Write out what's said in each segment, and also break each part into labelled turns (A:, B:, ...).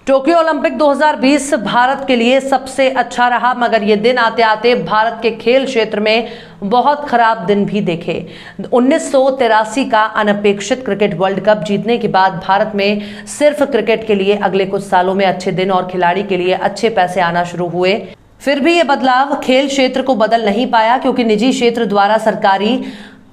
A: Tokyo Olympic 2020 Bharat के लिए सबसे अच्छा रहा, मगर ये दिन आते आते भारत के खेल क्षेत्र में बहुत खराब दिन भी देखे। 1983 का अनपेक्षित क्रिकेट वर्ल्ड कप जीतने के बाद भारत में सिर्फ क्रिकेट के लिए अगले कुछ सालों में अच्छे दिन और खिलाड़ी के लिए अच्छे पैसे आना शुरू हुए। फिर भी ये बदलाव खेल क्षेत्र को बदल नहीं पाया, क्योंकि निजी क्षेत्र द्वारा, सरकारी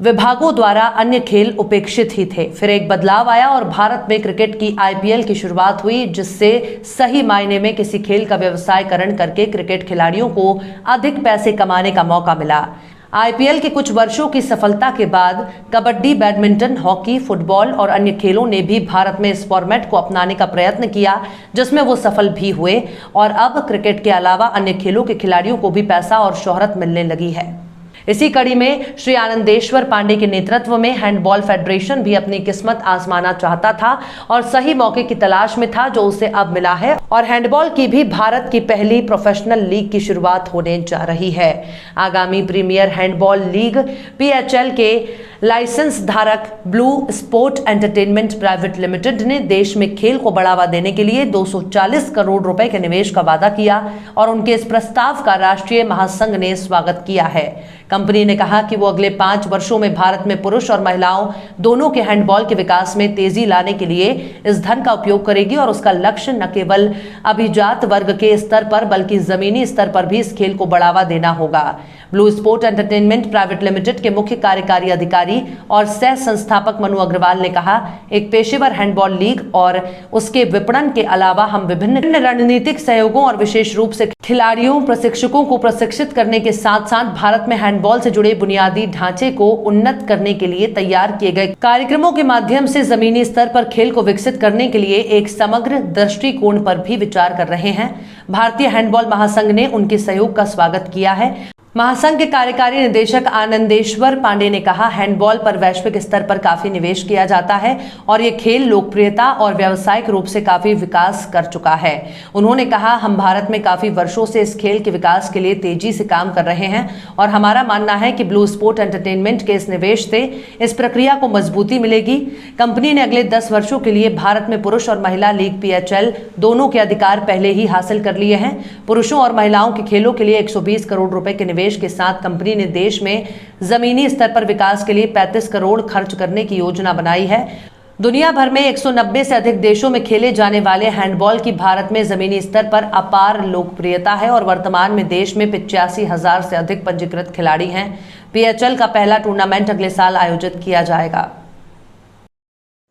A: विभागों द्वारा अन्य खेल उपेक्षित ही थे। फिर एक बदलाव आया और भारत में क्रिकेट की आईपीएल की शुरुआत हुई, जिससे सही मायने में किसी खेल का व्यवसायकरण करके क्रिकेट खिलाड़ियों को अधिक पैसे कमाने का मौका मिला। आईपीएल के कुछ वर्षों की सफलता के बाद कबड्डी, बैडमिंटन, हॉकी, फुटबॉल और अन्य खेलों ने भी भारत में इस फॉर्मेट को अपनाने का प्रयत्न किया, जिसमें वो सफल भी हुए और अब क्रिकेट के अलावा अन्य खेलों के खिलाड़ियों को भी पैसा और शोहरत मिलने लगी है। इसी कड़ी में श्री आनंदेश्वर पांडे के नेतृत्व में हैंडबॉल फेडरेशन भी अपनी किस्मत आजमाना चाहता था और सही मौके की तलाश में था, जो उसे अब मिला है और हैंडबॉल की भी भारत की पहली प्रोफेशनल लीग की शुरुआत होने जा रही है। आगामी प्रीमियर हैंडबॉल लीग पीएचएल के लाइसेंस धारक blue sport entertainment private limited ने देश में खेल को बढ़ावा देने के लिए 240 करोड़ रुपए के निवेश का वादा किया और उनके इस प्रस्ताव का राष्ट्रीय महासंघ ने स्वागत किया है। कंपनी ने कहा कि वो अगले 5 वर्षों में भारत में पुरुष और महिलाओं दोनों के हैंडबॉल के विकास में तेजी लाने के लिए इस धन का उपयोग करेगी और उसका लक्ष्य न केवल अभिजात वर्ग के स्तर पर बल्कि जमीनी स्तर पर भी इस खेल को बढ़ावा देना होगा। Blue sport entertainment private limited के मुख्य कार्यकारी अधिकारी और सह संस्थापक मनु अग्रवाल ने कहा, एक पेशेवर हैंडबॉल लीग और उसके विपणन के अलावा हम विभिन्न रणनीतिक सहयोगों और विशेष रूप से खिलाड़ियों, प्रशिक्षकों को प्रशिक्षित करने के साथ साथ भारत में हैंडबॉल से जुड़े बुनियादी ढांचे को उन्नत करने के लिए तैयार किए गए कार्यक्रमों के माध्यम से जमीनी स्तर पर खेल को विकसित करने के लिए एक समग्र दृष्टिकोण पर भी विचार कर रहे हैं। भारतीय हैंडबॉल महासंघ ने उनके सहयोग का स्वागत किया है। महासंघ के कार्यकारी निदेशक आनंदेश्वर पांडे ने कहा, हैंडबॉल पर वैश्विक स्तर पर काफी निवेश किया जाता है और ये खेल लोकप्रियता और व्यावसायिक रूप से काफी विकास कर चुका है। उन्होंने कहा, हम भारत में काफी वर्षों से इस खेल के विकास के लिए तेजी से काम कर रहे हैं और हमारा मानना है कि ब्लू स्पोर्ट एंटरटेनमेंट के इस निवेश से इस प्रक्रिया को मजबूती मिलेगी। कंपनी ने अगले 10 वर्षों के लिए भारत में पुरुष और महिला लीग पीएचएल दोनों के अधिकार पहले ही हासिल कर लिए हैं। पुरुषों और महिलाओं के खेलों के लिए 120 करोड़ रुपए के के साथ कंपनी ने देश में जमीनी स्तर पर विकास के लिए 35 करोड़ खर्च करने की योजना बनाई है। दुनिया भर में 190 से अधिक देशों में खेले जाने वाले हैंडबॉल की भारत में जमीनी स्तर पर अपार लोकप्रियता है और वर्तमान में देश में 85,000 से अधिक पंजीकृत खिलाड़ी हैं। पीएचएल का पहला टूर्नामेंट अगले साल आयोजित किया जाएगा।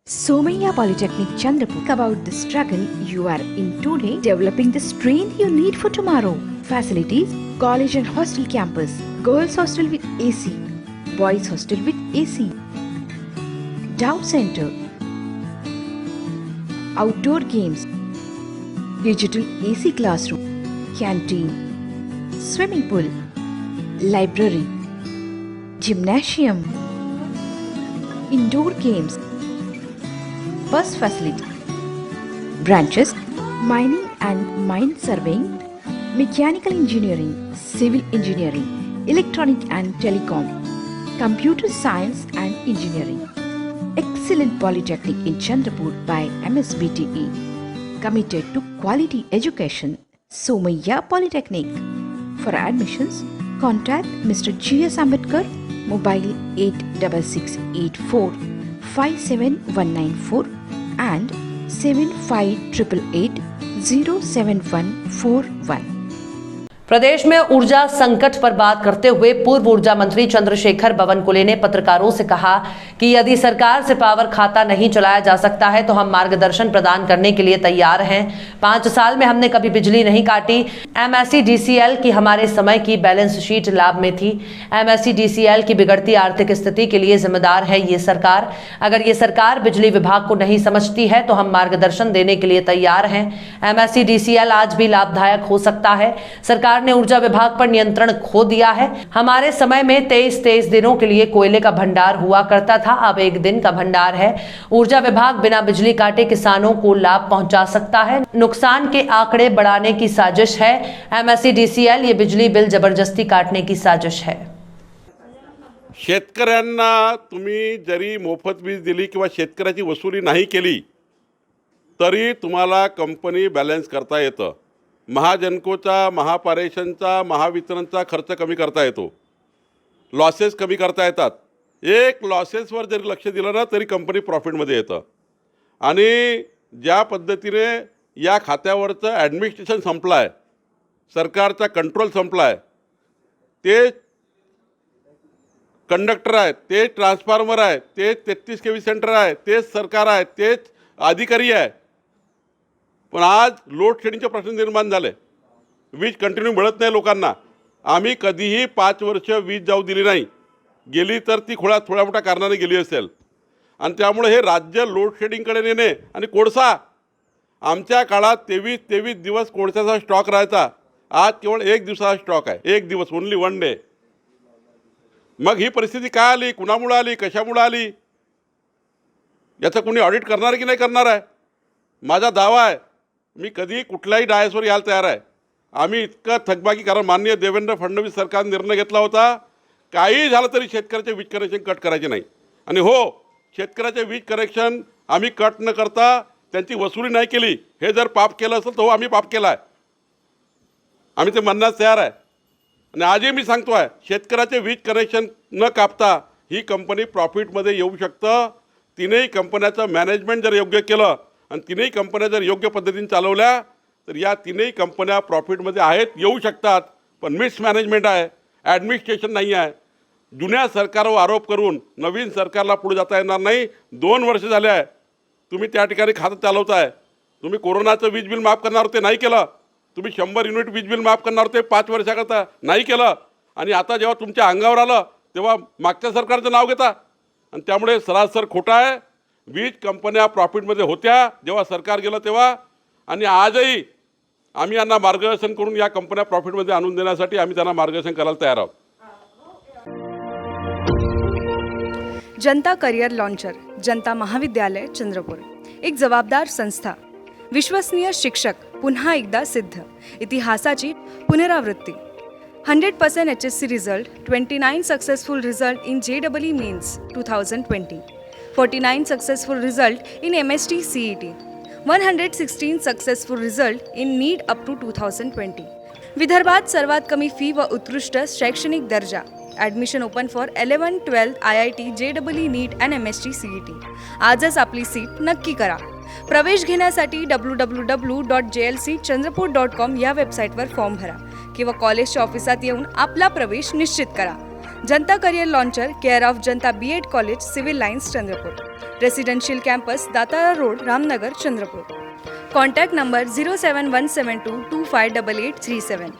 B: Somaiya Polytechnic Chandrapur, about the struggle you are in today, developing the strength you need for tomorrow. Facilities: college and hostel campus, girls hostel with AC, boys hostel with AC, doubt center, outdoor games, digital AC classroom, canteen, swimming pool, library, gymnasium, indoor games, bus facility, branches: mining and mine surveying, mechanical engineering, civil engineering, electronic and telecom, computer science and engineering. Excellent Polytechnic in Chandrapur by MSBTE, committed to quality education. Somaiya Polytechnic. For admissions, contact Mr. G.S. Ambedkar, mobile 86684 57194 and 7588 07141।
A: प्रदेश में ऊर्जा संकट पर बात करते हुए पूर्व ऊर्जा मंत्री चंद्रशेखर बावनकुले ने पत्रकारों से कहा कि यदि सरकार से पावर खाता नहीं चलाया जा सकता है तो हम मार्गदर्शन प्रदान करने के लिए तैयार हैं। 5 साल में हमने कभी बिजली नहीं काटी। एमएसईडीसीएल की हमारे समय की बैलेंस शीट लाभ में थी। एमएसईडीसीएल की बिगड़ती आर्थिक स्थिति के लिए जिम्मेदार है ये सरकार। अगर ये सरकार बिजली विभाग को नहीं समझती है तो हम मार्गदर्शन देने के लिए तैयार हैं। एमएसईडीसीएल आज भी लाभदायक हो सकता है। सरकार ने ऊर्जा विभाग पर नियंत्रण खो दिया है। हमारे समय में 23 दिनों के लिए कोयले का भंडार हुआ करता था, अब 1 दिन का भंडार है। ऊर्जा विभाग बिना बिजली काटे किसानों को लाभ पहुंचा सकता है। नुकसान के आंकड़े बढ़ाने की साजिश है। एमएसईडीसीएल ये बिजली बिल जबरदस्ती काटने की साजिश है।
C: शेतकऱ्यांना तुम्ही जरी मोफत वीज दिली किंवा शेतकऱ्याची वसुली नाही केली तरी तुम्हाला कंपनी बॅलन्स करता येतं. महाजनकोचा, महापारेषणचा, महावितरणचा खर्च कमी करता येतो, लॉसेस कमी करता येतात. एक लॉसेसवर जरी लक्ष दिलं ना तरी कंपनी प्रॉफिटमध्ये येतं. आणि ज्या पद्धतीने या खात्यावरचं ॲडमिनिस्ट्रेशन संपलं आहे, सरकारचा कंट्रोल संपला आहे, ते कंडक्टर आहेत, ते ट्रान्सफॉर्मर आहेत, ते 33 kV सेंटर आहे, तेच सरकार आहे, तेच अधिकारी आहे. पण आज लोड शेडिंगचे प्रश्न निर्माण झाले. वीज कंटिन्यू मिळत नाही लोकांना. आम्ही कधीही 5 वर्ष वीज जाऊ दिली नाही. गेली तर ती थोड्या मोठ्या कारणाने गेली असेल. आणि त्यामुळे हे राज्य लोड शेडिंगकडे नेणे आणि कोळसा, आमच्या काळात 23 दिवस कोळशाचा स्टॉक राहायचा. आज केवळ 1 दिवसाचा स्टॉक आहे. 1 दिवस, ओनली 1 डे. मग ही परिस्थिती काय आली, कुणामुळे आली, कशामुळे आली, याचं कोणी ऑडिट करणार की नाही करणार आहे? माझा दावा आहे, मी कधीही कुठल्याही डायसवर यायला तयार आहे. आम्ही इतकं थकबाकी, कारण माननीय देवेंद्र फडणवीस सरकारने निर्णय घेतला होता, काही झालं तरी शेतकऱ्याचे वीज कनेक्शन कट करायचे नाही. आणि हो, शेतकऱ्याचे वीज कनेक्शन आम्ही कट न करता त्यांची वसुली नाही केली. हे जर पाप केलं असेल तर हो, आम्ही पाप केला आहे. आम्ही ते म्हणण्यास तयार आहे. आणि आजही मी सांगतो आहे, शेतकऱ्याचे वीज कनेक्शन न कापता ही कंपनी प्रॉफिटमध्ये येऊ शकतं. तीनही कंपन्याचं मॅनेजमेंट जर योग्य केलं आणि तीनही कंपन्या जर योग्य पद्धतीने चालवल्या तर या तीनही कंपन्या प्रॉफिटमध्ये आहेत, येऊ शकतात. पण मिसमॅनेजमेंट आहे, ॲडमिनिस्ट्रेशन नाही आहे. जुन्या सरकारवर आरोप करून नवीन सरकारला पुढे जाता येणार नाही. 2 वर्ष झाले आहे तुम्ही त्या ठिकाणी खातं चालवताय. तुम्ही कोरोनाचं वीज बिल माफ करणार होते, नाही केलं. तुम्ही 100 युनिट वीज बिल माफ करणार होते 5 वर्षाकरता, नाही केलं. आणि आता जेव्हा तुमच्या अंगावर आलं तेव्हा मागच्या सरकारचं नाव घेता. आणि त्यामुळे सरासर खोटा आहे. वीज कंपन्या प्रॉफिटमध्ये होत्या जेव्हा सरकार गेलं तेव्हा. आणि आजही आम्ही यांना मार्गदर्शन करून या कंपन्या प्रॉफिटमध्ये आणून देण्यासाठी आम्ही त्यांना मार्गदर्शन करायला तयार आहोत.
D: जनता करियर लॉन्चर, जनता महाविद्यालय चंद्रपूर, एक जबाबदार संस्था, विश्वसनीय शिक्षक, पुन्हा एकदा सिद्ध, इतिहासाची पुनरावृत्ती. 100% HSC result, 29 successful result in JEE mains 2020, 49 successful result in MST CET, 116 successful result in NEET up to 2020. विदर्भात सर्वात कमी फी व उत्कृष्ट शैक्षणिक दर्जा. Admission open for 11-12 IIT JEE NEET and MST CET. आजच आपली सीट नक्की करा. प्रवेश घेण्यासाठी www.jlcchandrapur.com या वेबसाईटवर फॉर्म भरा किंवा कॉलेजच्या ऑफिसात येऊन आपला प्रवेश निश्चित करा. Janata career launcher, care of Janata B.Ed college, civil lines Chandrapur, residential campus, Datara road, Ramnagar, Chandrapur. Contact number 07172258837,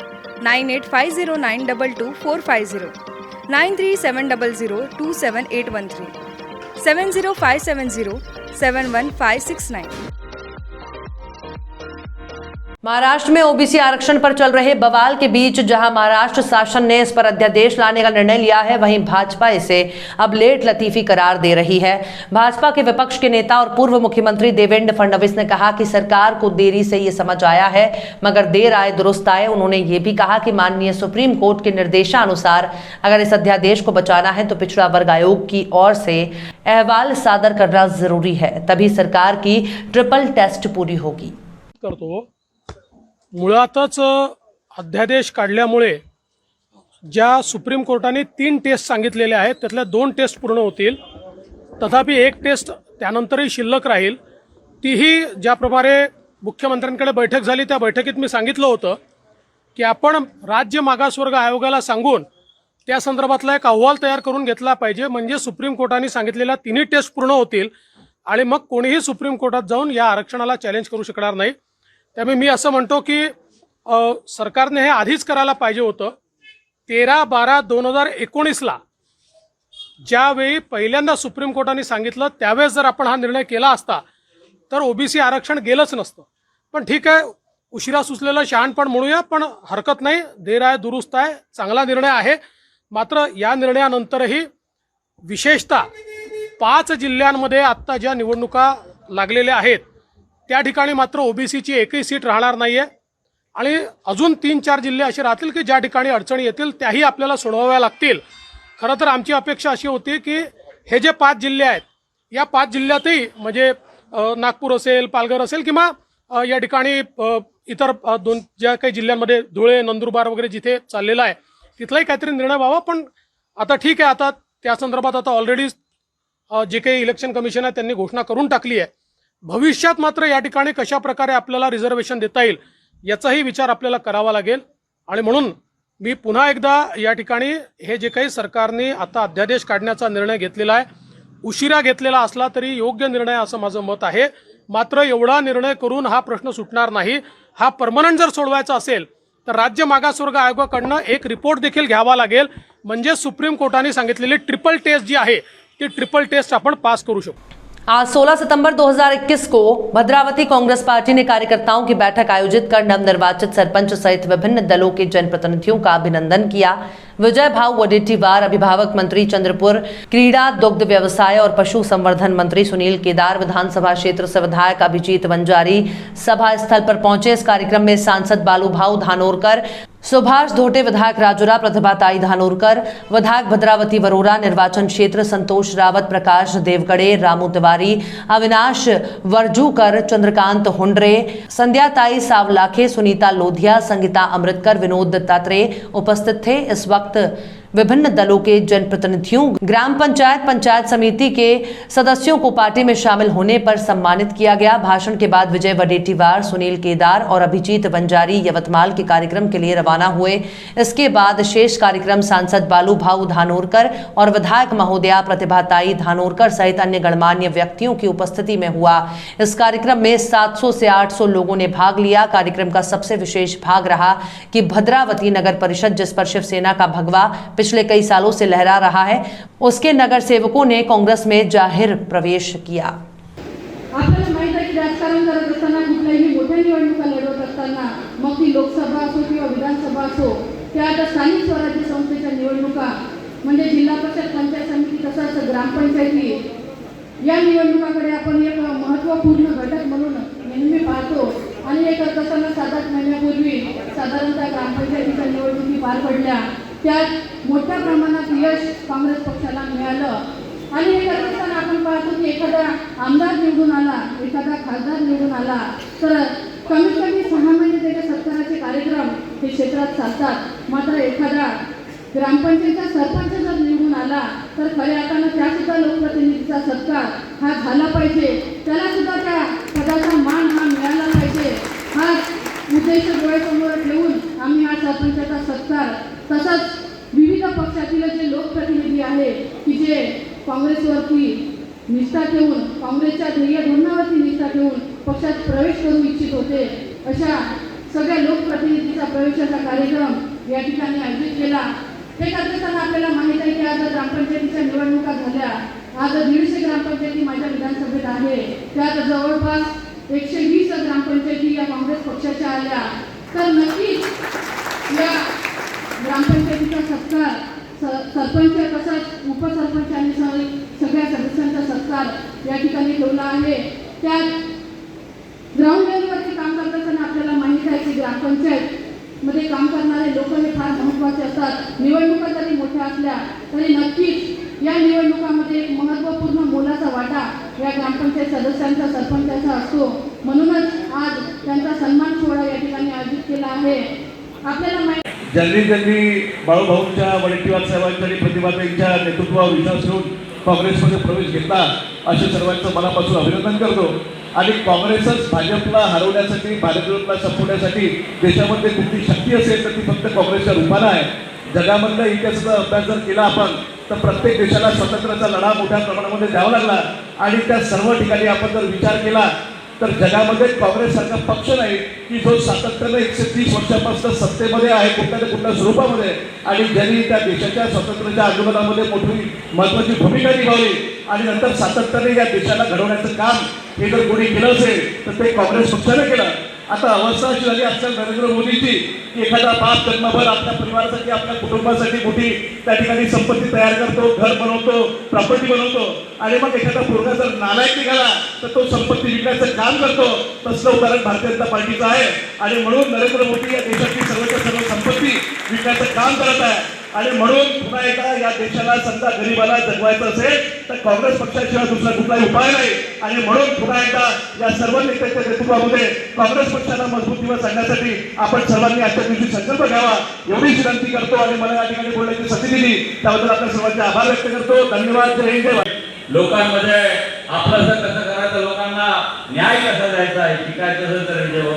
D: 9850922450, 9370027813, 70570715669.
A: Maharashtra में ओबीसी आरक्षण पर चल रहे बवाल के बीच जहां महाराष्ट्र शासन ने इस पर अध्यादेश लाने का निर्णय लिया है, वहीं भाजपा इसे अब लेट लतीफी करार दे रही है. भाजपा के विपक्ष के नेता और पूर्व मुख्यमंत्री देवेंद्र फडणवीस ने कहा कि सरकार को देरी से ये समझ आया है, मगर देर आए दुरुस्त आए. उन्होंने ये भी कहा कि माननीय सुप्रीम कोर्ट के निर्देशानुसार अगर इस अध्यादेश को बचाना है तो पिछड़ा वर्ग आयोग की ओर से अहवाल सादर करना जरूरी है, तभी सरकार की ट्रिपल टेस्ट पूरी होगी.
E: करतो. मुळातच अध्यादेश काढल्यामुळे ज्या सुप्रीम कोर्टाने 3 टेस्ट सांगितलेल्या आहेत त्यातल्या 2 टेस्ट पूर्ण होतील. तथापि एक टेस्ट त्यानंतरही शिल्लक राहील. तीही ज्याप्रमाणे मुख्यमंत्र्यांकडे बैठक झाली त्या बैठकीत मी सांगितलं होतं की आपण राज्य मागासवर्ग आयोगाला सांगून त्या संदर्भातला एक अहवाल तयार करून घेतला पाहिजे, म्हणजे सुप्रीम कोर्टाने सांगितलेल्या 3 टेस्ट पूर्ण होतील आणि मग कोणीही सुप्रीम कोर्टात जाऊन या आरक्षणाला चॅलेंज करू शकणार नाही. त्यामुळे मी असं म्हणतो की सरकारने हे आधीच करायला पाहिजे होतं. 13/12/2019ला ज्यावेळी पहिल्यांदा सुप्रीम कोर्टाने सांगितलं त्यावेळेस जर आपण हा निर्णय केला असता तर ओबीसी आरक्षण गेलंच नसतं. पण ठीक आहे, उशिरा सुचलेलं शहाणपण म्हणूया, पण हरकत नाही. देर आहे दुरुस्त आहे, चांगला निर्णय आहे. मात्र या निर्णयानंतरही विशेषतः 5 जिल्ह्यांमध्ये आत्ता ज्या निवडणुका लागलेल्या आहेत त्या ठिकाणी मात्र ओबीसीची एकही सीट राहणार नाही आहे. आणि अजून 3-4 जिल्हे असे राहतील की ज्या ठिकाणी अडचणी येतील त्याही आपल्याला सोडवाव्या लागतील. खरं तर आमची अपेक्षा अशी होती की हे जे 5 जिल्हे आहेत या 5 जिल्ह्यातही म्हणजे नागपूर असेल, पालघर असेल किंवा या ठिकाणी इतर दोन ज्या काही जिल्ह्यांमध्ये धुळे, नंदुरबार वगैरे जिथे चाललेला आहे तिथलाही काहीतरी निर्णय व्हावा. पण आता ठीक आहे, आता त्या संदर्भात आता ऑलरेडी जे काही इलेक्शन कमिशन आहे त्यांनी घोषणा करून टाकली आहे. भविष्यात मात्र या ठिकाणी कशा प्रकारे आपल्याला रिझर्वेशन देता येईल याचाही विचार आपल्याला करावा लागेल. आणि म्हणून मी पुन्हा एकदा या ठिकाणी हे जे काही सरकारने आता अध्यादेश काढण्याचा निर्णय घेतलेला आहे, उशिरा घेतलेला असला तरी योग्य निर्णय असं माझं मत आहे. मात्र एवढा निर्णय करून हा प्रश्न सुटणार नाही. हा परमनंट जर सोडवायचा असेल तर राज्य मागासवर्ग आयोगाकडनं एक रिपोर्ट देखील घ्यावा लागेल. म्हणजे सुप्रीम कोर्टाने सांगितलेली ट्रिपल टेस्ट जी आहे ती ट्रिपल टेस्ट आपण पास करू शकतो.
A: आज 16 सितंबर 2021 को भद्रावती कांग्रेस पार्टी ने कार्यकर्ताओं की बैठक आयोजित कर नवनिर्वाचित सरपंच सहित विभिन्न दलों के जनप्रतिनिधियों का अभिनंदन किया. विजय भाव वडेट्टीवार, अभिभावक मंत्री चंद्रपुर, क्रीड़ा, दुग्ध व्यवसाय और पशु संवर्धन मंत्री सुनील केदार, विधानसभा क्षेत्र से विधायक अभिजीत वंजारी सभा स्थल पर पहुंचे. इस कार्यक्रम में सांसद बालूभाऊ धानोरकर, सुभाष धोटे, विधायक राजुरा, प्रतिभाताई धानोरकर, विधायक भद्रावती वरोरा निर्वाचन क्षेत्र, संतोष रावत, प्रकाश देवगड़े, रामू तिवारी, अविनाश वर्जूकर, चंद्रकांत हुंडरे, संध्याताई सावलाखे, सुनीता लोधिया, संगीता अमृतकर, विनोद दत्तात्रेय उपस्थित थे. इस वक्त विभिन्न दलों के जनप्रतिनिधियों, ग्राम पंचायत, पंचायत समिति के सदस्यों को पार्टी में शामिल होने पर सम्मानित किया गया. भाषण के बाद विजय वडेट्टीवार, सुनील केदार और अभिजीत वंजारी यवतमाल के कार्यक्रम के लिए रवाना हुए. इसके बाद शेष कार्यक्रम सांसद बालूभाऊ धानोरकर और विधायक महोदया प्रतिभाताई धानोरकर सहित अन्य गणमान्य व्यक्तियों की उपस्थिति में हुआ. इस कार्यक्रम में 700 से 800 लोगों ने भाग लिया. कार्यक्रम का सबसे विशेष भाग रहा कि भद्रावती नगर परिषद, जिस पर शिवसेना का भगवा पिछले कई सालों से लहरा रहा है, उसके नगर सेवकों ने कांग्रेस में जाहिर प्रवेश किया.
F: आपल्याला माहित आहे की राजकारण करत असताना कुठल्याही मोठ्या निवडणुका लढवत असताना मग ती लोकसभा असो किंवा विधानसभा असो, त्या आता स्थानिक स्वराज्य संस्थेच्या निवडणुका म्हणजे जिल्हा परिषद, पंचायत समिती तसंच ग्रामपंचायती या निवडणुकाकडे आपण एक महत्त्वपूर्ण घटक म्हणून नेहमी पाहतो. आणि एक कसं 7-8 महिन्यापूर्वी साधारणतः ग्रामपंचायतीच्या निवडणुकी पार पडल्या. त्यात मोठ्या प्रमाणात यश काँग्रेस पक्षाला मिळालं. आणि हे करत असताना आपण पाहतो की एखादा आमदार निवडून आला, एखादा खासदार निवडून आला तर कमीत कमी 6 महिने त्याच्या सत्काराचे कार्यक्रम हे क्षेत्रात चालतात. मात्र एखादा ग्रामपंचायतीचा सरपंच जर निवडून आला तर खऱ्या अर्थानं त्यासुद्धा लोकप्रतिनिधीचा सत्कार हा झाला पाहिजे, त्याला सुद्धा त्या पदाचा मान हा मिळाला पाहिजे. हा उद्देश डोळ्यासमोर ठेवून आम्ही हा सरपंचाचा सत्कार, तसंच विविध पक्षातील जे लोकप्रतिनिधी आहे की जे काँग्रेसवरती निष्ठा ठेवून, काँग्रेसच्या ध्येय धोरणावरती निष्ठा ठेवून पक्षात प्रवेश करू इच्छित होते, अशा सगळ्या लोकप्रतिनिधीचा प्रवेशाचा कार्यक्रम या ठिकाणी आयोजित केला. हे करत असताना आपल्याला माहीत आहे की आज ग्रामपंचायतीच्या निवडणुका झाल्या. आज 150 ग्रामपंचायती माझ्या विधानसभेत आहे. त्यात जवळपास 120 ग्रामपंचायती या काँग्रेस पक्षाच्या आल्या. तर नक्कीच या ग्रामपंचायतीचा सत्कार सरपंच तसंच उपसरपंच आणि सगळ्या सदस्यांचा सत्कार या ठिकाणी ठेवला आहे. त्यात ग्राउंड लेवलवरती काम करत असताना आपल्याला माहीत आहे की ग्रामपंचायत मध्ये काम करणारे लोक हे फार महत्त्वाचे असतात. निवडणुका जरी मोठ्या असल्या तरी नक्कीच या निवडणुकामध्ये एक महत्त्वपूर्ण मोलाचा वाटा या ग्रामपंचायत सदस्यांचा, सरपंचाचा असतो. म्हणूनच आज त्यांचा सन्मान सोहळा या ठिकाणी आयोजित केला आहे. आपल्याला
G: ज्यांनी बाळूभाऊंच्या, वडेट्टीवार साहेबांच्या आणि प्रतिभाताईंच्या नेतृत्वावर विश्वास ठेवून काँग्रेसमध्ये प्रवेश घेतला अशा सर्वांचं मनापासून अभिनंदन करतो. आणि काँग्रेसच भाजपला हरवण्यासाठी, भाजपला संपवण्यासाठी देशामध्ये कुठली शक्ती असेल तर ती फक्त काँग्रेसच्या रूपानं आहे. जगामधल्या इतिहासाचा अभ्यास जर केला आपण तर प्रत्येक देशाला स्वातंत्र्याचा लढा मोठ्या प्रमाणामध्ये द्यावा लागला. आणि त्या सर्व ठिकाणी आपण जर विचार केला तर जगामध्ये काँग्रेससारखा पक्ष नाही की जो सातत्याने 130 वर्षापासून सत्तेमध्ये आहे कुठल्या ना कुठल्या स्वरूपामध्ये, आणि ज्यांनी त्या देशाच्या स्वातंत्र्याच्या आंदोलनामध्ये मोठी महत्त्वाची भूमिका निभावली आणि नंतर सातत्याने या देशाला घडवण्याचं काम हे जर कोणी केलं असेल तर ते काँग्रेस पक्षाने केलं. आता अवस्था अशी झाली आजकाल नरेंद्र मोदीची की एखादा बाप जन्मभर आपल्या परिवारासाठी, आपल्या कुटुंबासाठी मोठी त्या ठिकाणी संपत्ती तयार करतो, घर बनवतो, प्रॉपर्टी बनवतो, आणि मग एखादा पोरगा जर नालायक निघाला तर तो संपत्ती विकण्याचं काम करतो. तसलं उदाहरण भारतीय जनता पार्टीचं आहे. आणि म्हणून नरेंद्र मोदी या देशाची सर्वच्या सर्व संपत्ती विकण्याचं काम करत आहे. आणि म्हणून पुन्हा एकदा या देशाला समजा गरिबाला जगवायचं असेल तर काँग्रेस पक्षाशिवाय दुसरा कुठलाही उपाय नाही. आणि म्हणून पुन्हा एकदा या सर्व नेत्यांच्या नेतृत्वामध्ये काँग्रेस पक्षाला मजबूत दिवस आणण्यासाठी आपण सर्वांनी आजच्या दिवशी संकल्प घ्यावा एवढी विनंती करतो. आणि मला या ठिकाणी बोलण्याची संधी दिली त्याबद्दल आपल्या सर्वांचे आभार व्यक्त करतो. धन्यवाद. जय हिंद.
H: लोकांमध्ये आपलं कसं करायचं, लोकांना न्याय कसा द्यायचा आहे शिकायचं असेल तर जेव्हा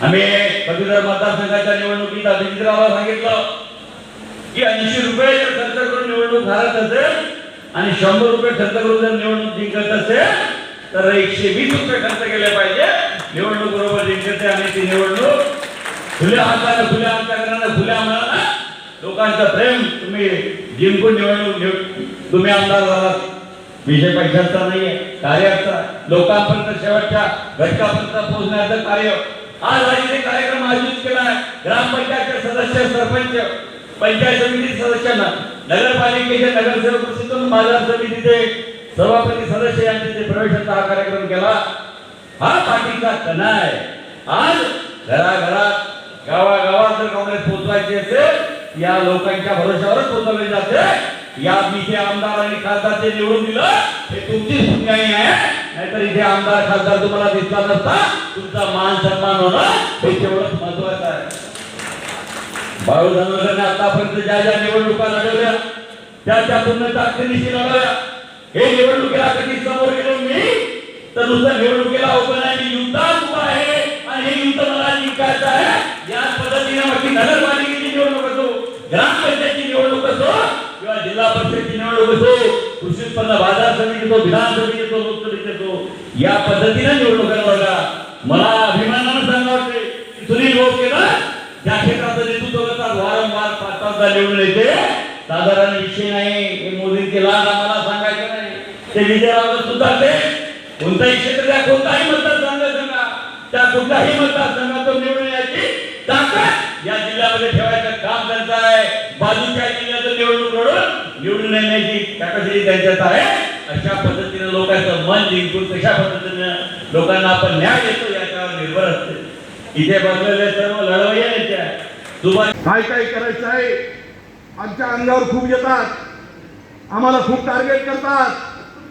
H: आम्ही पदवीधर मतदारसंघाच्या निवडणुकीत अभिजितरावला सांगितलं की 80 रुपये जर खर्च करून निवडणूक हारत असेल आणि 100 रुपये खर्च करून जर निवडणूक जिंकत असेल तर 120 रुपये खर्च केले पाहिजे निवडणूक बरोबर जिंकते. आणि ती निवडणूक खुल्या हाताने खुल्या अंतकरणाने खुल्या मनाने लोकांचं प्रेम तुम्ही जिंकून निवडणूक तुम्ही आमदार झाला. विषय पैशांचा नाहीये, कार्याचा लोकांपर्यंत शेवटच्या घटकापर्यंत पोहोचण्याचं कार्य आज आयोजित कार्यक्रम आयोजित केला. ग्रामपंचायतचे सदस्य, सरपंच, पंचायत समिती सदस्यांना, नगरपालिकेचे नगरसेवक, बाजार समितीचे सभापती सदस्य यांचे प्रवेशाचा हा कार्यक्रम केला. हा पाठीचा कणा आहे. आज घराघरात गावागावात जर काँग्रेस पोहोचवायची असेल या लोकांच्या भरोशावरच पोहोचवले जाते. या इथे आमदार आणि खासदार जे निवडून दिलं हे तुमची पुण्याई आहे. नाहीतर इथे आमदार खासदार तुम्हाला दिसला नसता. तुमचा मान सन्मान होणं हे तेवढंच महत्वाचं आहे. बाळू धानोरकरने आतापर्यंत ज्या ज्या निवडणुका लढवल्या त्या पूर्ण ताकदीनिशी लढवल्या. हे निवडणुकीला कधी समोर गेलो मी तर नुसतं निवडणुकीला ओपन आहे, मी युद्धात उभा आहे आणि हे युद्ध मला जिंकायचं आहे. याच पद्धतीने मग नगरपालिकेची निवडणूक असो, ग्रामपंचायतची निवडणूक असो किंवा जिल्हा परिषदेची निवडणूक असो, कृषी उत्पन्न बाजार समिती असो, विधान समिती असो, लोकसभेची असो, या पद्धतीने निवडणुका लढवल्या. मला अभिमानाने सांगावं वाटते की सुनील केलं ज्या क्षेत्राचं नेतृत्व करतात वारंवार 5-5दा निवडून येते. साधारण विषय नाही, हे मोदींचे लाड आम्हाला सांगायचे नाही. ते विजयराव सुद्धा ते कोणताही क्षेत्र द्या, कोणताही मतदारसंघ सांगा, त्या कुठल्याही मतदारसंघातून निवडून यायची ताकद या जिल्ह्यामध्ये ठेवायचं काम त्यांचं आहे. बाजूच्या जिल्ह्याचं निवडणूक लढून निवडून येण्याची कॅपॅसिटी त्यांच्यात आहे. अशा पद्धतीने लोकांचं मन जिंकून कशा पद्धतीने लोकांना आपण न्याय देतो याच्यावर निर्भर असते. इथे बसलेले सर्व लढवय्या नेते
G: काय काय करायचं आहे. आमच्या अंगावर खूप येतात, आम्हाला खूप टार्गेट करतात.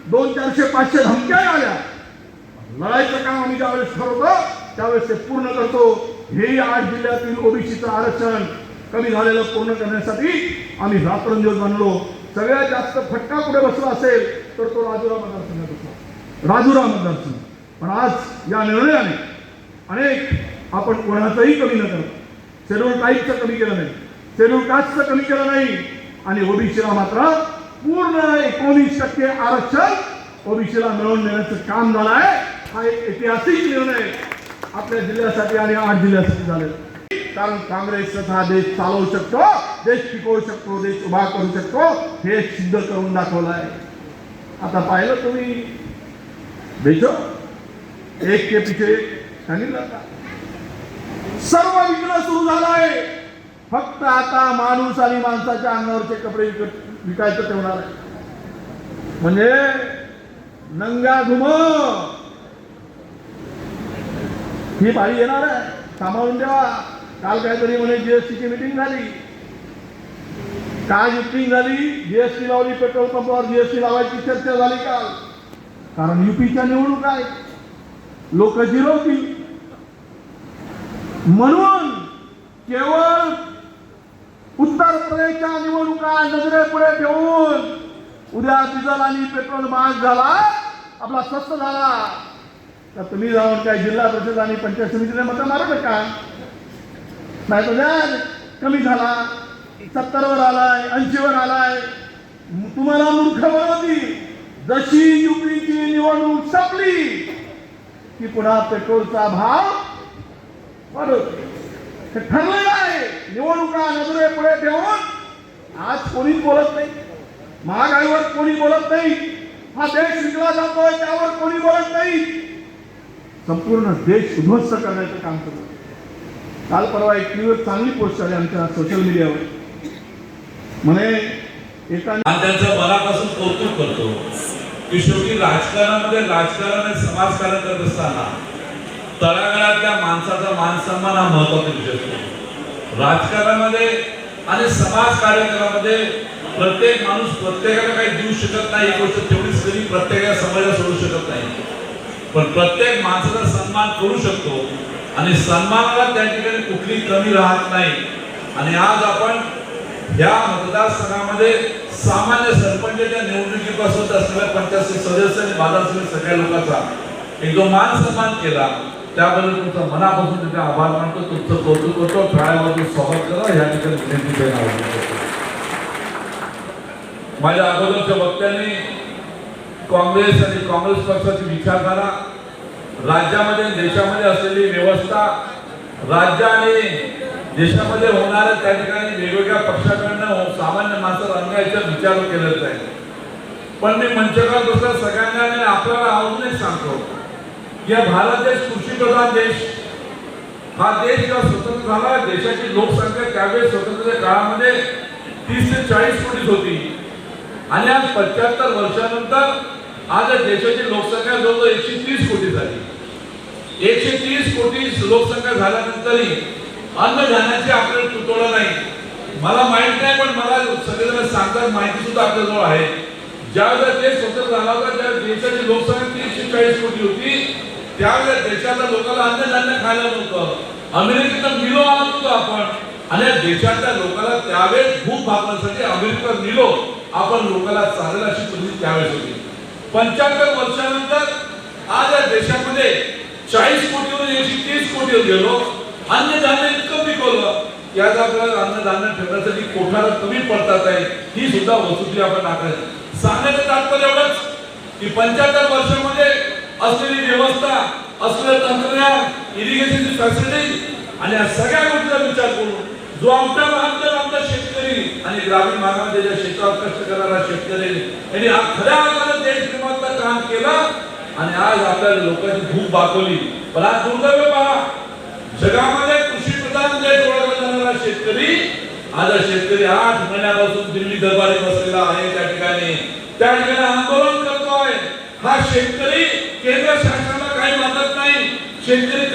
G: 200, 400, 500 धमक्या आल्या. लढायचं काम आम्ही ज्यावेळेस ठरवतो त्यावेळेस ते पूर्ण करतो. हेही 8 जिल्ह्यातील ओबीसीचं आरक्षण कमी झालेलं पूर्ण करण्यासाठी आम्ही रात्रंदिवस बनलो. सगळ्यात जास्त फटका कुठे बसला असेल तर तो राजुरा मतदारसंघात बसला. राजुरा मतदारसंघ. पण आज या निर्णयाने अनेक आपण कोणाचंही कमी न करतो. शेड्यूल ट्राईबचं कमी केलं नाही, शेड्यूल कास्टचं कमी केलं नाही आणि ओबीसीला मात्र पूर्ण 19% आरक्षण ओबीसीला मिळवून देण्याचं काम झालं आहे. हा एक ऐतिहासिक निर्णय आपल्या जिल्ह्यासाठी आणि 8 जिल्ह्यासाठी झालेला. कारण काँग्रेस हा देश चालवू शकतो, देश टिकवू शकतो, देश उभा करू शकतो हे सिद्ध करून दाखवलं आहे. आता पाहिलं तुम्ही देखो एक के पीछे सांगितलं का सर्व विकणं सुरू झालं आहे. फक्त आता माणूस आणि माणसाच्या अंगावरचे कपडे विकायचं ठेवणार आहे. म्हणजे नंगा घुम ही पाळी येणार आहे. सांभाळून ठेवा. काल काहीतरी म्हणे जीएसटीची मीटिंग झाली. काय मीटिंग झाली? जीएसटी लावली, पेट्रोल पंपावर जीएसटी लावायची चर्चा झाली काल. कारण युपीच्या निवडणूक आहे, लोक जिरवतील म्हणून केवळ उत्तर प्रदेशच्या निवडणुका नजरेपुढे ठेवून उद्या डिझेल आणि पेट्रोल महाग झाला, आपला स्वस्त झाला तर तुम्ही जाऊन काय जिल्हा परिषद आणि पंचायत समितीने मतं मारू नका. नाही तर द्या कमी झाला, 70 वर आलाय, 80 वर आलाय, तुम्हाला मूर्ख बनवतील. जशी युपीची निवडणूक संपली की पुन्हा पेट्रोलचा भाव वाढत. हे ठरलेलं आहे. निवडणुका नजरे पुढे ठेवून आज कोणीच बोलत नाही. महागाईवर कोणी बोलत नाही. हा देश विकला जातोय त्यावर कोणी बोलत नाही. संपूर्ण देश उद्ध्वस्त करण्याचं काम करतो. काल परवा एक चांगली पोस्ट आली आमच्या सोशल मीडियावर. म्हणे एकाने
I: त्यांचं मनापासून कौतुक करतो की शेवटी राजकारणामध्ये राजकारण समाजकारण करत असताना तळागाळातल्या माणसाचा मान सन्मान हा महत्वाचा विषय असतो. राजकारणामध्ये आणि समाज कार्यक्रमामध्ये प्रत्येक माणूस प्रत्येकाला काही देऊ शकत नाही, ही गोष्ट तेवढीच कधी प्रत्येका समाजाला सोडू शकत नाही, पण प्रत्येक माणसाचा सन्मान करू शकतो आणि सन्मानाला त्या ठिकाणी कुठली कमी राहत नाही. आणि आज आपण या मतदारसंघामध्ये सामान्य सरपंचाच्या निवडणुकीपासून असलेल्या 85 सदस्य आणि बाजारातील सगळ्या लोकांचा एक जो मान सन्मान केला त्याबद्दल तुमचा मनापासून त्याचे आभार मानतो, तुमचं कौतुक करतो. टाळ्यावर स्वागत करा या ठिकाणी विनंती करणार. माझ्या अगोदरच्या वक्त्यांनी काँग्रेस आणि काँग्रेस पक्षाची विचारधारा, राज्यामध्ये देशामध्ये असलेली व्यवस्था, राज्य आणि देशामध्ये होणाऱ्या त्या ठिकाणी वेगवेगळ्या पक्षाकडनं सामान्य माणसाला अन्यायाचा विचार केलेला आहे. पण मी मंचावर बसल्या सगळ्यांना आपल्याला अजून एक सांगतो की भारत देश कृषीप्रधान देश, हा देश जेव्हा स्वतंत्र झाला, देशाची लोकसंख्या त्यावेळेस स्वतंत्र काळामध्ये 30 ते 40 कोटी होती आणि आज 75 वर्षानंतर आज देशाची लोकसंख्या जवळजवळ 130 कोटी झाली. 130 कोटी लोकसंख्या झाल्यानंतरही अन्नधान्याची आपल्याला तुटवडा नाही. मला माहित नाही, पण मला सगळेजण सांगतात, माहिती सुद्धा आपल्याजवळ आहे. ज्यावेळेस देश स्वतंत्र झाला होता, त्या देशाची लोकसंख्या 30 ते 40 कोटी होती, त्यावेळेस देशाच्या लोकांना अन्नधान्य खायला नव्हतं. अमेरिकेत मिलो आणत होतो आपण आणि देशाच्या लोकांना त्यावेळेस भूक भागण्यासाठी अमेरिकेत मिलो आपण लोकांना चालेल अशी परिस्थिती त्यावेळेस होती. 75 वर्षानंतर आज या देशामध्ये 40 कोटीवरून 130 कोटीवर गेलो. अन्नधान्य इतकं पिकवलं की आज आपल्याला अन्नधान्य ठेवण्यासाठी कोठारा कमी पडतात आहे, ही सुद्धा वस्तुस्थिती आपण टाकायची. सांगण्याचं तात्पर्य एवढंच की 75 वर्षामध्ये असलेली व्यवस्था, असलेलं तंत्रज्ञान, इरिगेशनची फॅसिलिटी आणि या सगळ्या गोष्टीचा विचार करून जो आमचा शेतकरी आणि ग्रामीण भागामध्ये ज्या क्षेत्रावर कष्ट करणारा शेतकरी यांनी खऱ्या अर्थानं देशप्रेमाचं काम केलं आणि आज आपल्या लोकांची भूक भागवली. पण आज दुर्दैव पहा, जगामध्ये कृषी प्रधान देश ओळखला जाणारा शेतकरी, आज शेतकरी 8 महिन्यापासून दिल्ली दरबारी बसलेला आहे. त्या ठिकाणी आंदोलन करतोय. हा शेतकरी केंद्र शासनाला काही मानत नाही. शेतकरी